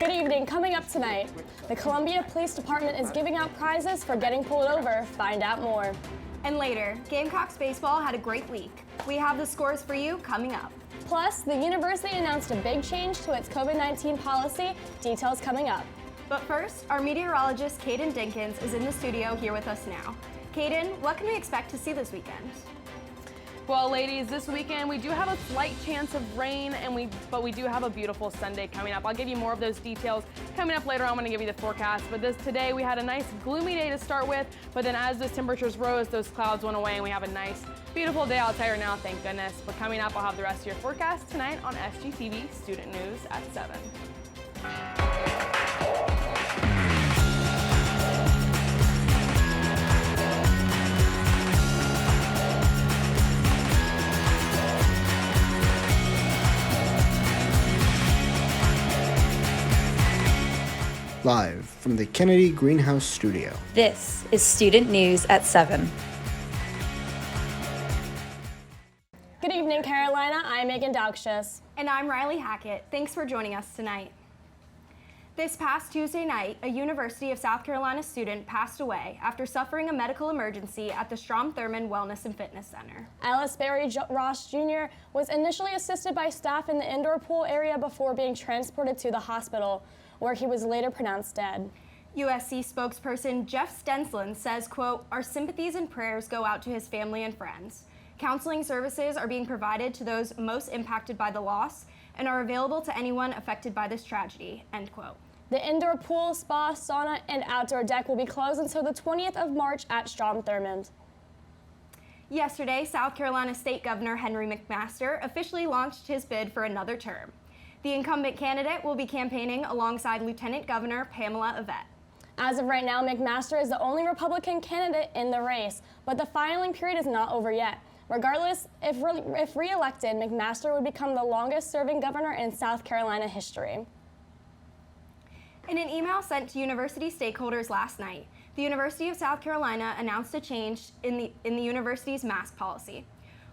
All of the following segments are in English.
Good evening. Coming up tonight, the Columbia Police Department is giving out prizes for getting pulled over. Find out more. And later, Gamecocks baseball had a great week. We have the scores for you coming up. Plus, the university announced a big change to its COVID-19 policy. Details coming up. But first, our meteorologist Caiden Dinkins is in the studio here with us now. Caiden, what can we expect to see this weekend? Well, ladies, this weekend we do have a slight chance of rain, but we do have a beautiful Sunday coming up. I'll give you more of those details coming up later on. I'm going to give you the forecast. But today we had a nice gloomy day to start with, but then as those temperatures rose, those clouds went away, and we have a nice, beautiful day. I'll tell you right now, thank goodness. But coming up, I'll have the rest of your forecast tonight on SGTV Student News at 7. Live from the Kennedy Greenhouse Studio. This is Student News at 7. Good evening, Carolina. I'm Meagan Daukshus. And I'm Riley Hackett. Thanks for joining us tonight. This past Tuesday night, a University of South Carolina student passed away after suffering a medical emergency at the Strom-Thurmond Wellness and Fitness Center. Alice Barry Ross Jr. was initially assisted by staff in the indoor pool area before being transported to the hospital, where he was later pronounced dead. USC spokesperson Jeff Stensland says, quote, "Our sympathies and prayers go out to his family and friends. Counseling services are being provided to those most impacted by the loss and are available to anyone affected by this tragedy," end quote. The indoor pool, spa, sauna, and outdoor deck will be closed until the 20th of March at Strom-Thurmond. Yesterday, South Carolina State Governor Henry McMaster officially launched his bid for another term. The incumbent candidate will be campaigning alongside Lieutenant Governor Pamela Yvette. As of right now, McMaster is the only Republican candidate in the race, but the filing period is not over yet. Regardless, if re-elected, McMaster would become the longest-serving governor in South Carolina history. In an email sent to university stakeholders last night, the University of South Carolina announced a change in the university's mask policy.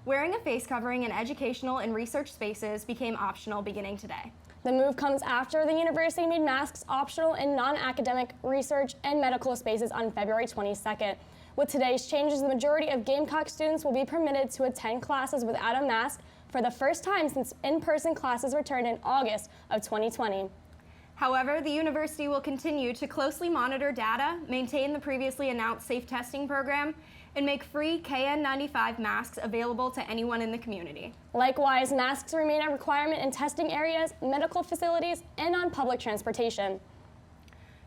Wearing a face covering in educational and research spaces became optional beginning today. The move comes after the university made masks optional in non-academic research and medical spaces on February 22nd. With today's changes, the majority of Gamecock students will be permitted to attend classes without a mask for the first time since in-person classes returned in August of 2020. However, the university will continue to closely monitor data, maintain the previously announced safe testing program, and make free KN95 masks available to anyone in the community. Likewise, masks remain a requirement in testing areas, medical facilities, and on public transportation.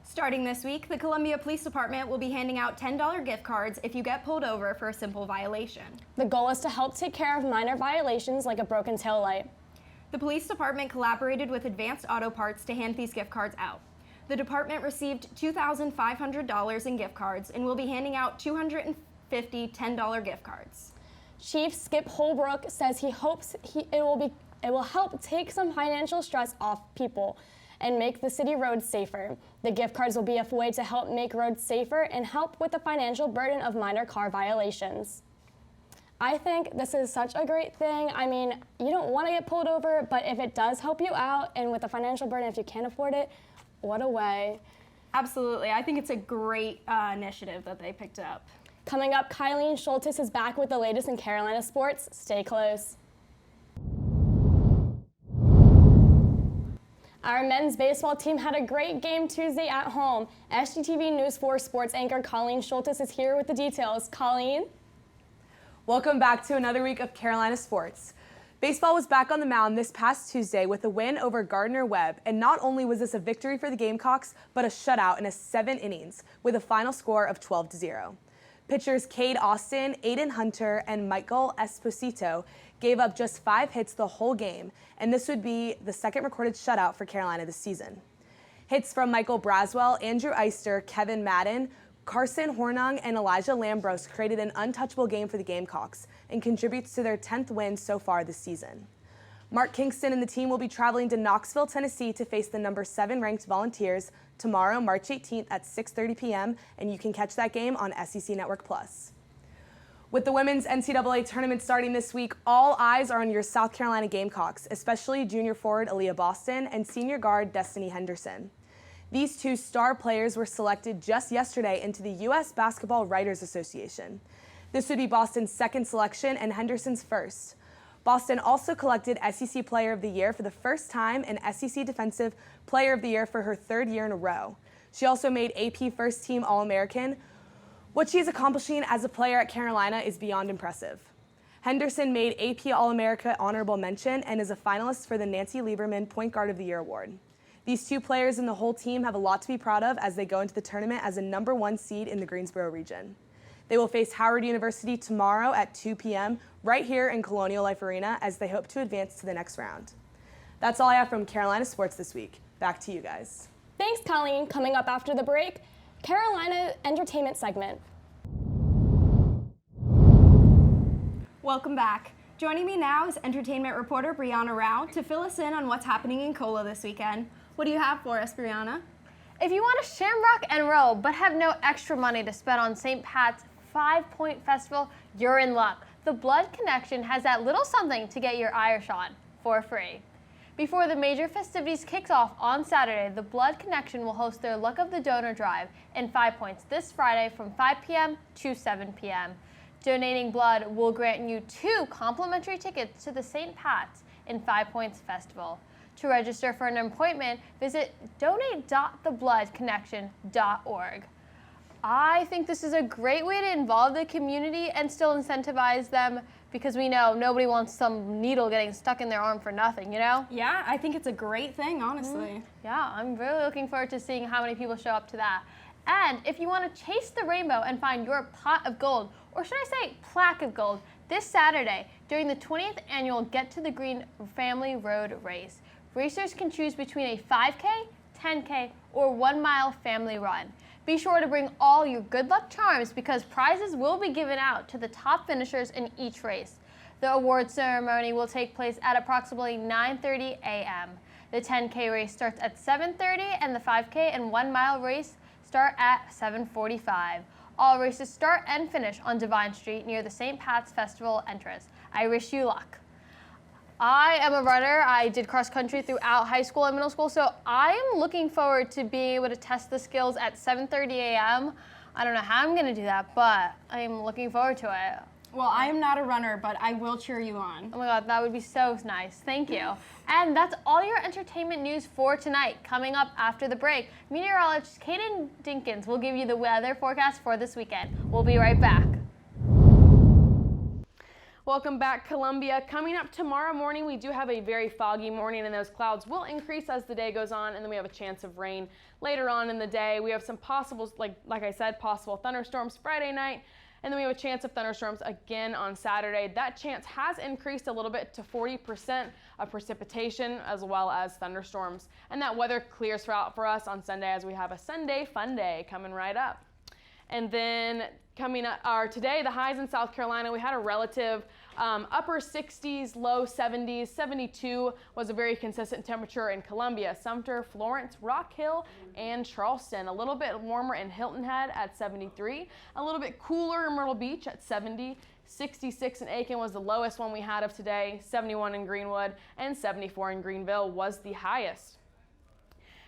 Starting this week, the Columbia Police Department will be handing out $10 gift cards if you get pulled over for a simple violation. The goal is to help take care of minor violations like a broken taillight. The police department collaborated with Advanced Auto Parts to hand these gift cards out. The department received $2,500 in gift cards and will be handing out 250 $10 gift cards. Chief Skip Holbrook says he hopes it will help take some financial stress off people and make the city roads safer. The gift cards will be a way to help make roads safer and help with the financial burden of minor car violations. I think this is such a great thing. I mean, you don't want to get pulled over, but if it does help you out and with the financial burden, if you can't afford it, what a way. Absolutely. I think it's a great initiative that they picked up. Coming up, Colleen Sholtis is back with the latest in Carolina sports. Stay close. Our men's baseball team had a great game Tuesday at home. SGTV News 4 sports anchor Colleen Sholtis is here with the details. Colleen? Welcome back to another week of Carolina sports. Baseball was back on the mound this past Tuesday with a win over Gardner-Webb, and not only was this a victory for the Gamecocks, but a shutout in 7 innings with a final score of 12-0. Pitchers Cade Austin, Aidan Hunter, and Michael Esposito gave up just 5 hits the whole game, and this would be the second recorded shutout for Carolina this season. Hits from Michael Braswell, Andrew Eister, Kevin Madden, Carson Hornung, and Elijah Lambros created an untouchable game for the Gamecocks and contributes to their 10th win so far this season. Mark Kingston and the team will be traveling to Knoxville, Tennessee to face the number 7 ranked Volunteers tomorrow, March 18th at 6:30 p.m., and you can catch that game on SEC Network Plus. With the women's NCAA tournament starting this week, all eyes are on your South Carolina Gamecocks, especially junior forward Aaliyah Boston and senior guard Destiny Henderson. These two star players were selected just yesterday into the U.S. Basketball Writers Association. This would be Boston's second selection and Henderson's first. Boston also collected SEC Player of the Year for the first time and SEC Defensive Player of the Year for her third year in a row. She also made AP First Team All-American. What she is accomplishing as a player at Carolina is beyond impressive. Henderson made AP All-America Honorable Mention and is a finalist for the Nancy Lieberman Point Guard of the Year Award. These two players and the whole team have a lot to be proud of as they go into the tournament as a #1 seed in the Greensboro region. They will face Howard University tomorrow at 2 p.m. right here in Colonial Life Arena as they hope to advance to the next round. That's all I have from Carolina Sports this week. Back to you guys. Thanks, Colleen. Coming up after the break, Carolina Entertainment segment. Welcome back. Joining me now is entertainment reporter Brianna Rao to fill us in on what's happening in Cola this weekend. What do you have for us, Brianna? If you want to shamrock and roll but have no extra money to spend on St. Pat's 5-Point Festival, you're in luck. The Blood Connection has that little something to get your Irish on for free. Before the major festivities kicks off on Saturday, the Blood Connection will host their Luck of the Donor Drive in 5 Points this Friday from 5 p.m. to 7 p.m. Donating blood will grant you 2 complimentary tickets to the St. Pat's in 5 Points Festival. To register for an appointment, visit donate.thebloodconnection.org. I think this is a great way to involve the community and still incentivize them because we know nobody wants some needle getting stuck in their arm for nothing, you know? Yeah, I think it's a great thing, honestly. Yeah, I'm really looking forward to seeing how many people show up to that. And if you want to chase the rainbow and find your pot of gold, or should I say plaque of gold, this Saturday during the 20th annual Get to the Green Family Road Race, racers can choose between a 5K, 10K, or 1-mile family run. Be sure to bring all your good luck charms because prizes will be given out to the top finishers in each race. The award ceremony will take place at approximately 9:30 a.m. The 10K race starts at 7:30 and the 5K and 1-mile race start at 7:45. All races start and finish on Divine Street near the St. Pat's Festival entrance. I wish you luck. I am a runner. I did cross country throughout high school and middle school, so I am looking forward to being able to test the skills at 7:30 a.m. I don't know how I'm going to do that, but I'm looking forward to it. Well, I am not a runner, but I will cheer you on. Oh my God, that would be so nice. Thank you. And that's all your entertainment news for tonight. Coming up after the break, meteorologist Caiden Dinkins will give you the weather forecast for this weekend. We'll be right back. Welcome back, Columbia. Coming up tomorrow morning, we do have a very foggy morning, and those clouds will increase as the day goes on, and then we have a chance of rain later on in the day. We have some possible, like I said, possible thunderstorms Friday night, and then we have a chance of thunderstorms again on Saturday. That chance has increased a little bit to 40% of precipitation as well as thunderstorms, and that weather clears out for us on Sunday as we have a Sunday fun day coming right up. And then coming up today, the highs in South Carolina, we had a relative upper 60s, low 70s. 72 was a very consistent temperature in Columbia, Sumter, Florence, Rock Hill, and Charleston. A little bit warmer in Hilton Head at 73. A little bit cooler in Myrtle Beach at 70. 66 in Aiken was the lowest one we had of today. 71 in Greenwood, and 74 in Greenville was the highest.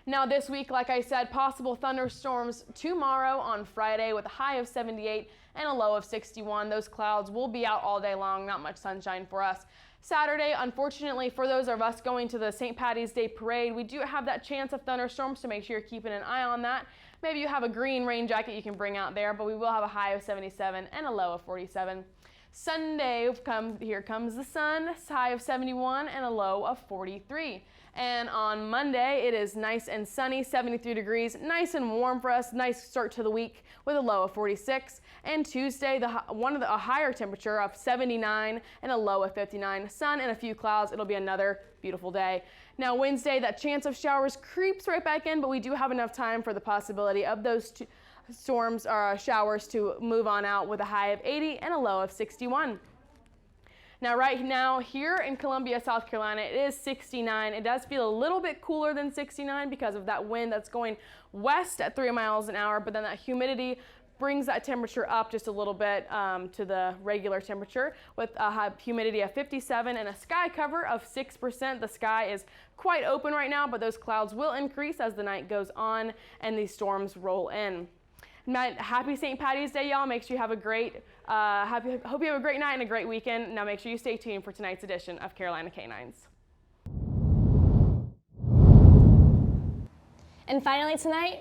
Now this week, like I said, possible thunderstorms tomorrow on Friday with a high of 78 and a low of 61. Those clouds will be out all day long, not much sunshine for us. Saturday, unfortunately, for those of us going to the St. Patty's Day Parade, we do have that chance of thunderstorms, so make sure you're keeping an eye on that. Maybe you have a green rain jacket you can bring out there, but we will have a high of 77 and a low of 47. Sunday, here comes the sun, high of 71 and a low of 43. And on Monday, it is nice and sunny, 73 degrees, nice and warm for us, nice start to the week with a low of 46. And Tuesday, a higher temperature of 79 and a low of 59. Sun and a few clouds, it'll be another beautiful day. Now Wednesday, that chance of showers creeps right back in, but we do have enough time for the possibility of those storms or showers to move on out with a high of 80 and a low of 61. Now right now here in Columbia, South Carolina, it is 69. It does feel a little bit cooler than 69 because of that wind that's going west at 3 miles an hour, but then that humidity brings that temperature up just a little bit to the regular temperature with a humidity of 57 and a sky cover of 6%. The sky is quite open right now, but those clouds will increase as the night goes on and these storms roll in. Happy St. Patty's Day, y'all. Make sure you have a great, hope you have a great night and a great weekend. Now make sure you stay tuned for tonight's edition of Carolina Canines. And finally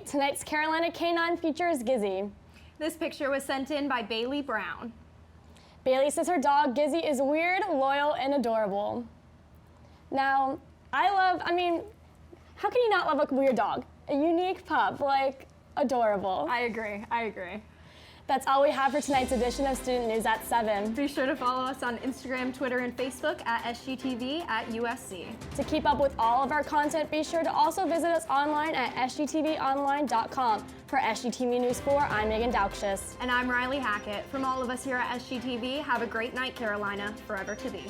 tonight's Carolina Canine features Gizzy. This picture was sent in by Bailey Brown. Bailey says her dog Gizzy is weird, loyal, and adorable. Now, how can you not love a weird dog? A unique pup, like, adorable. I agree. That's all we have for tonight's edition of Student News at 7. Be sure to follow us on Instagram, Twitter, and Facebook at SGTV at USC. To keep up with all of our content, be sure to also visit us online at sgtvonline.com. For SGTV News 4, I'm Meagan Daukshus. And I'm Riley Hackett. From all of us here at SGTV, have a great night, Carolina, forever to be.